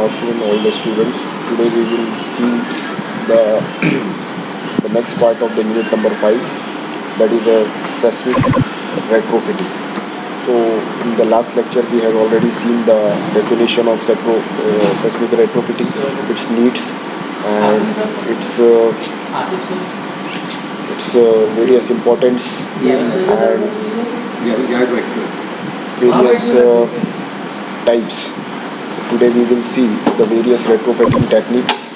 afternoon, all the students. Today we will see the the next part of the unit number 5, that is a seismic retrofitting. So in the last lecture we have already seen the definition of seismic retrofitting, its needs and its various importance and various types. Today we will see the various retrofitting techniques,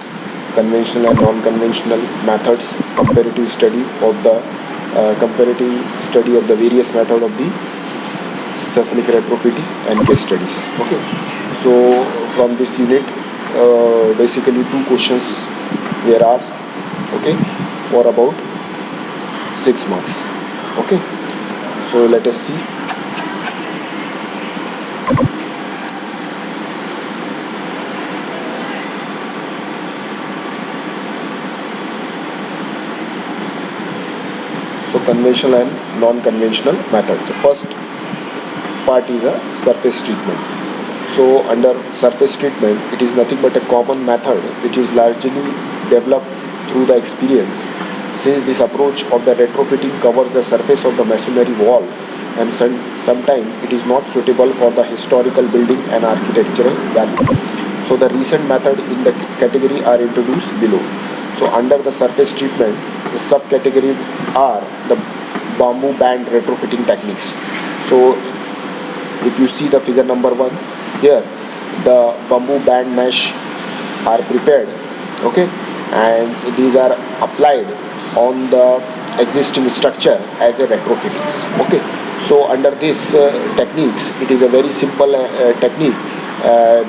conventional and non-conventional methods, comparative study of the various method of the seismic retrofitting and case studies. Okay, so from this unit, basically 2 questions were asked. Okay, for about 6 marks. Okay, so let us see. So conventional and non-conventional method. The first part is a surface treatment. So under surface treatment, it is nothing but a common method which is largely developed through the experience. Since this approach of the retrofitting covers the surface of the masonry wall, and sometimes it is not suitable for the historical building and architectural value. So the recent method in the category are introduced below. So under the surface treatment, the subcategories are the bamboo band retrofitting techniques. So if you see the figure number 1 here, the bamboo band mesh are prepared, okay, and these are applied on the existing structure as a retrofittings. Okay, so under this techniques, it is a very simple technique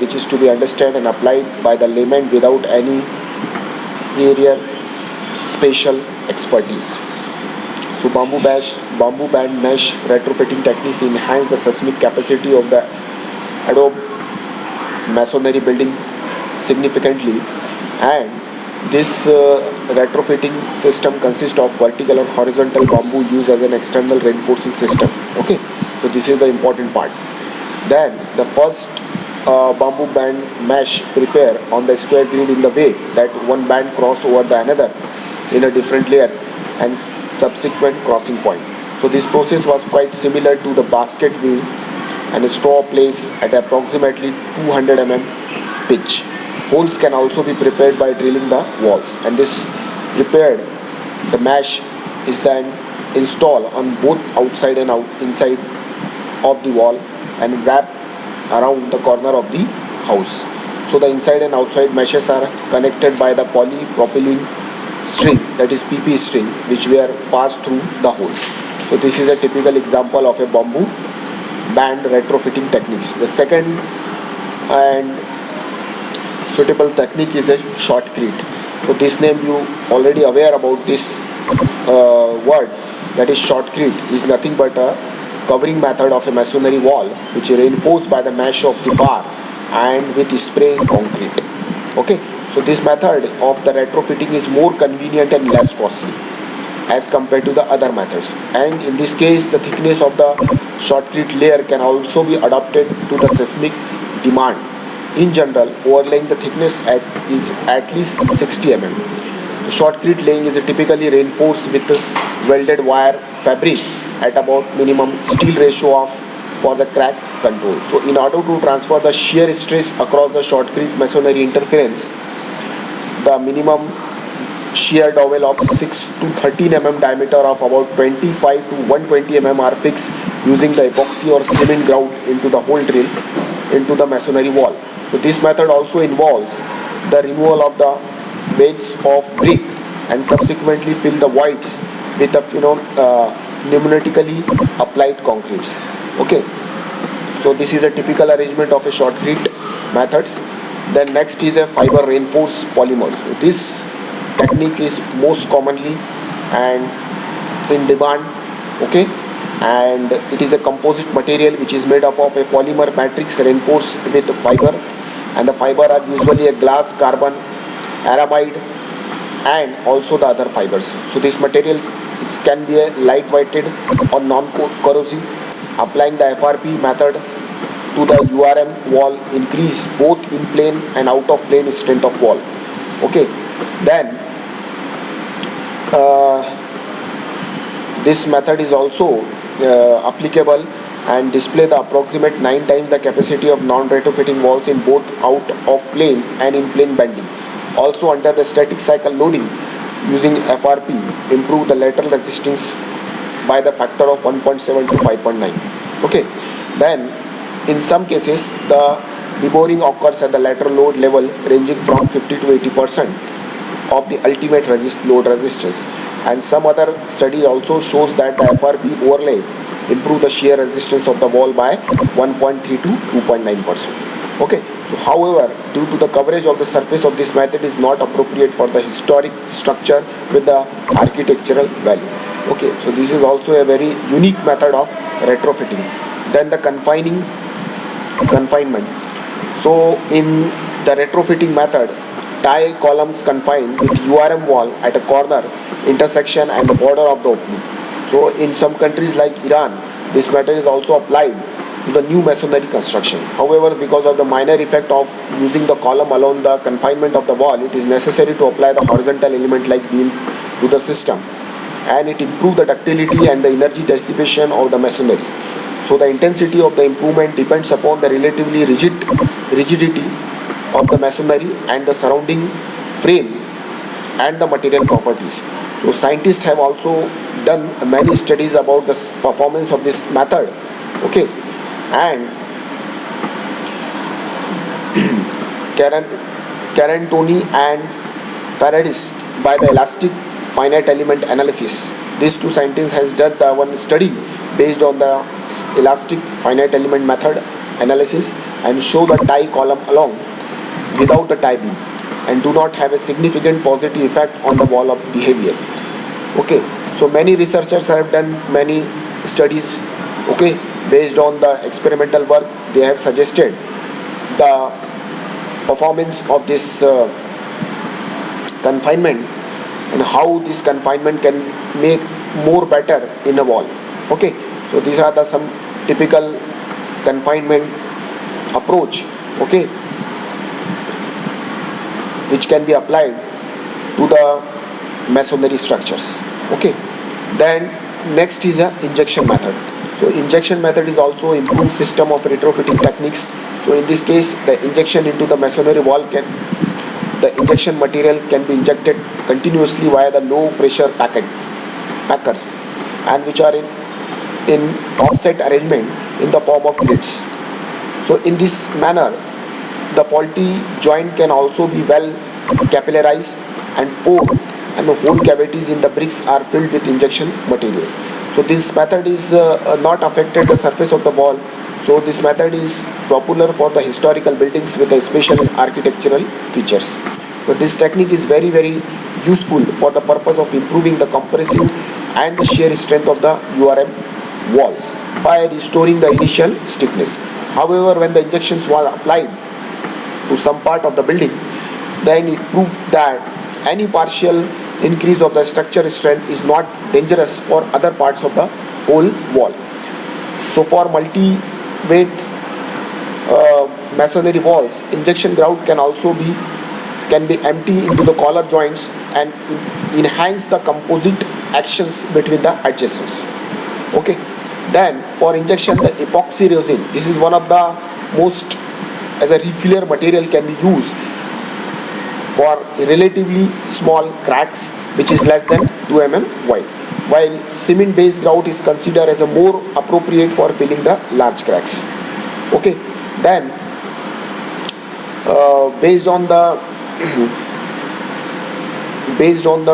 which is to be understood and applied by the layman without any prior spatial expertise. So bamboo band mesh retrofitting techniques enhance the seismic capacity of the adobe masonry building significantly, and this retrofitting system consists of vertical and horizontal bamboo used as an external reinforcing system. Okay, so this is the important part. Then the first bamboo band mesh prepare on the square grid in the way that one band cross over the another in a different layer and subsequent crossing point. So this process was quite similar to the basket weave and a straw placed at approximately 200 mm pitch. Holes can also be prepared by drilling the walls, and this prepared the mesh is then installed on both outside and inside of the wall and wrapped around the corner of the house. So the inside and outside meshes are connected by the polypropylene string, that is PP string, which were passed through the holes. So this is a typical example of a bamboo band retrofitting techniques. The second and suitable technique is a shotcrete. So this name you already aware about this word, that is shotcrete is nothing but a covering method of a masonry wall which is reinforced by the mesh of the bar and with spray concrete. Okay, so this method of the retrofitting is more convenient and less costly as compared to the other methods, and in this case the thickness of the shotcrete layer can also be adapted to the seismic demand. In general, overlaying the thickness is at least 60 mm. The shotcrete laying is typically reinforced with welded wire fabric at about minimum steel ratio of for the crack control. So in order to transfer the shear stress across the shotcrete masonry interference, the minimum shear dowel of 6 to 13 mm diameter of about 25 to 120 mm are fixed using the epoxy or cement grout into the hole drill into the masonry wall. So this method also involves the removal of the wedges of brick and subsequently fill the voids with the pneumatically applied concretes. Okay, so this is a typical arrangement of a shotcrete methods. Then next is a fiber reinforced polymers. So this technique is most commonly and in demand. Okay, and it is a composite material which is made up of a polymer matrix reinforced with fiber, and the fiber are usually a glass, carbon, aramide, and also the other fibers. So these materials can be a light weighted or non-corrosive. Applying the FRP method to the URM wall increase both in plane and out of plane strength of wall. Okay, then this method is also applicable and display the approximate 9 times the capacity of non-retrofitting walls in both out of plane and in plane bending. Also under the static cycle loading using FRP improve the lateral resistance by the factor of 1.7 to 5.9. Okay, then in some cases the deboring occurs at the lateral load level ranging from 50 to 80% of the ultimate load resistance, and some other study also shows that the FRP overlay improve the shear resistance of the wall by 1.3 to 2.9%. Okay, so however, due to the coverage of the surface of this method is not appropriate for the historic structure with the architectural value. Okay, so this is also a very unique method of retrofitting. Then the confinement. So in the retrofitting method, tie columns confined with URM wall at a corner, intersection and the border of the opening. So in some countries like Iran, this method is also applied to the new masonry construction. However, because of the minor effect of using the column along the confinement of the wall, it is necessary to apply the horizontal element like beam to the system, and it improves the ductility and the energy dissipation of the masonry. So the intensity of the improvement depends upon the relatively rigidity of the masonry and the surrounding frame and the material properties. So scientists have also done many studies about the performance of this method. Okay, and Carantoni and Faradis by the elastic finite element analysis. These two scientists has done the one study based on the elastic finite element method analysis and show the tie column along without the tie beam and do not have a significant positive effect on the wall of behavior. Okay, so many researchers have done many studies. Okay, based on the experimental work, they have suggested the performance of this confinement and how this confinement can make more better in a wall. Okay, so these are the some typical confinement approach, okay, which can be applied to the masonry structures. Okay, then next is a injection method. So injection method is also improved system of retrofitting techniques. So in this case, the injection into the masonry wall the injection material can be injected continuously via the low pressure packers, and which are in offset arrangement in the form of grids. So in this manner, the faulty joint can also be well capillarized and poured, and the hole cavities in the bricks are filled with injection material. So this method is not affected the surface of the wall. So this method is popular for the historical buildings with the special architectural features. So this technique is very useful for the purpose of improving the compressive and the shear strength of the URM walls by restoring the initial stiffness. However, when the injections were applied to some part of the building, then it proved that any partial increase of the structure strength is not dangerous for other parts of the whole wall. So for multi-weight masonry walls, injection grout can be empty into the collar joints and enhance the composite actions between the adjacents. Okay, then for injection, the epoxy resin, this is one of the most as a refiller material, can be used for relatively small cracks which is less than 2 mm wide, while cement based grout is considered as a more appropriate for filling the large cracks. Okay, then based on the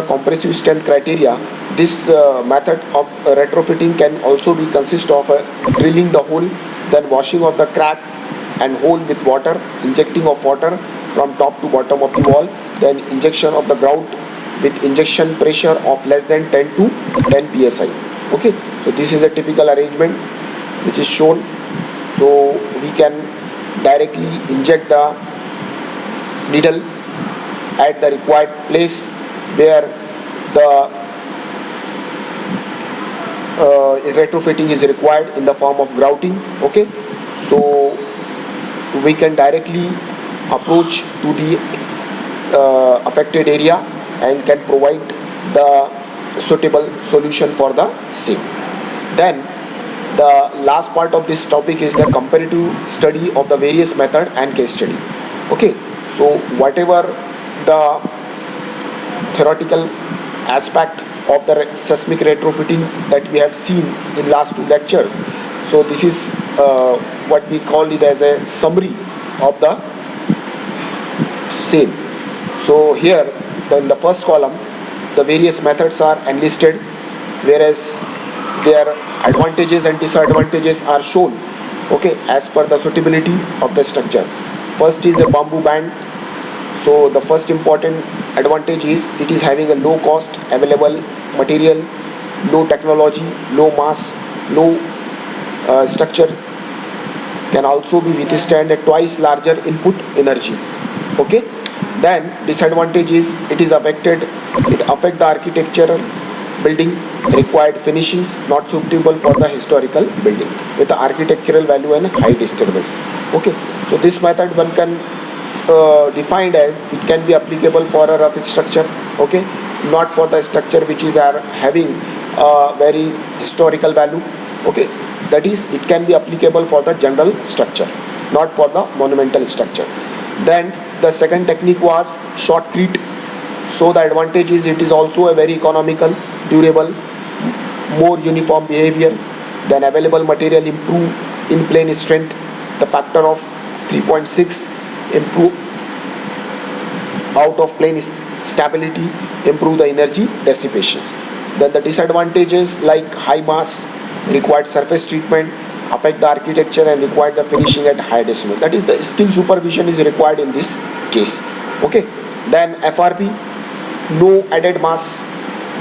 compressive strength criteria, this method of retrofitting can also be consist of drilling the hole, then washing of the crack and hole with water, injecting of water from top to bottom of the wall, then injection of the grout with injection pressure of less than 10 to 10 psi. Okay, so this is a typical arrangement which is shown. So we can directly inject the needle at the required place where the retrofitting is required in the form of grouting. Okay, so we can directly approach to the affected area and can provide the suitable solution for the same. Then the last part of this topic is the comparative study of the various method and case study. Okay, so whatever the theoretical aspect of the seismic retrofitting that we have seen in last two lectures, so this is what we call it as a summary of the same. So here in the first column the various methods are enlisted, whereas their advantages and disadvantages are shown, okay, as per the suitability of the structure. First is a bamboo band. So the first important advantage is it is having a low cost available material, low technology, low mass, low structure, can also be withstand a twice larger input energy. Okay, then disadvantage is it affect the architectural building required finishings not suitable for the historical building with the architectural value and high disturbance. Okay, so this method one can defined as it can be applicable for a rough structure, okay, not for the structure which is are having very historical value. Okay, that is it can be applicable for the general structure, not for the monumental structure. Then the second technique was shotcrete. So the advantage is it is also a very economical, durable, more uniform behavior. Then available material improve in plane strength, the factor of 3.6, improve out of plane stability, improve the energy dissipations. Then the disadvantages like high mass, required surface treatment, affect the architecture and required the finishing at high decimal. That is the skill supervision is required in this case. Okay, then FRP, no added mass,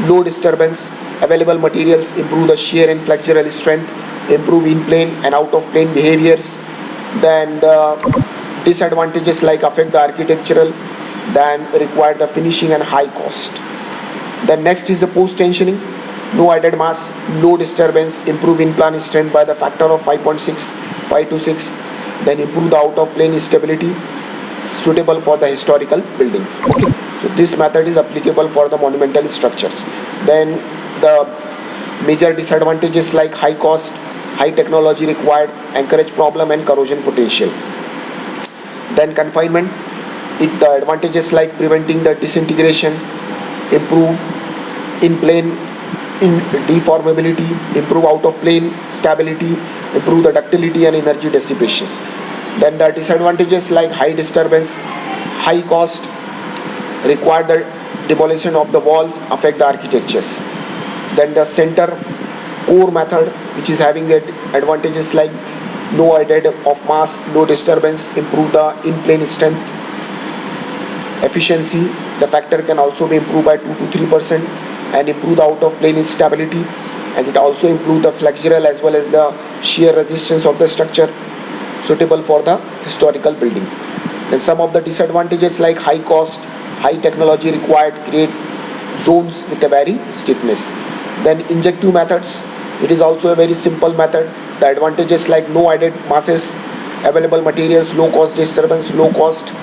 low disturbance, available materials improve the shear and flexural strength, improve in plane and out of plane behaviors. Then the disadvantages like affect the architectural, then require the finishing and high cost. Then next is the post tensioning, no added mass, low disturbance, improve in plane strength by the factor of 5.6, 5 to 6, then improve the out of plane stability, suitable for the historical buildings. Okay, so this method is applicable for the monumental structures. Then the major disadvantages like high cost, high technology required, anchorage problem and corrosion potential. Then confinement, the advantages like preventing the disintegration, improve in plane in deformability, improve out of plane stability, improve the ductility and energy dissipations. Then the disadvantages like high disturbance, high cost, require the demolition of the walls, affect the architectures. Then the center core method, which is having the advantages like no added of mass, low disturbance, improve the in plane strength, efficiency. The factor can also be improved by 2 to 3% and improve the out of plane stability, and it also improve the flexural as well as the shear resistance of the structure, suitable for the historical building. Then some of the disadvantages like high cost, high technology required, create zones with a varying stiffness. Then injective methods, it is also a very simple method. The advantages like no added masses, available materials, low cost disturbance, low cost,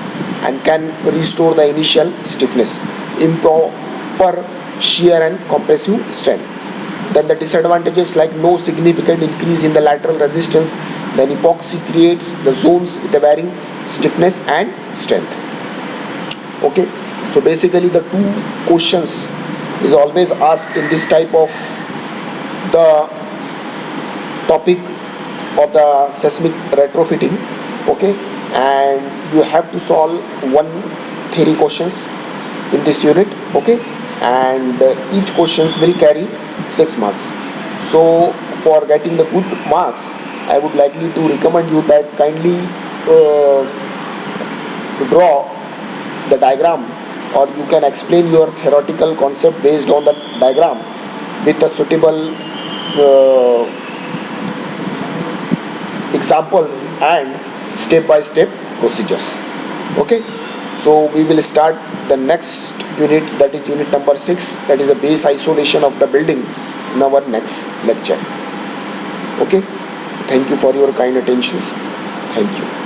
and can restore the initial stiffness, improper shear and compressive strength. Then the disadvantages like no significant increase in the lateral resistance. Then epoxy creates the zones with a varying stiffness and strength. Okay, so basically the two questions is always asked in this type of the topic of the seismic retrofitting. Okay, and you have to solve one theory questions in this unit. Okay, and each questions will carry 6 marks. So for getting the good marks, I would likely to recommend you that kindly draw the diagram, or you can explain your theoretical concept based on the diagram with a suitable examples and step-by-step procedures. Okay, so we will start the next unit, that is unit number 6, that is the base isolation of the building, in our next lecture. Okay, thank you for your kind attention. Thank you.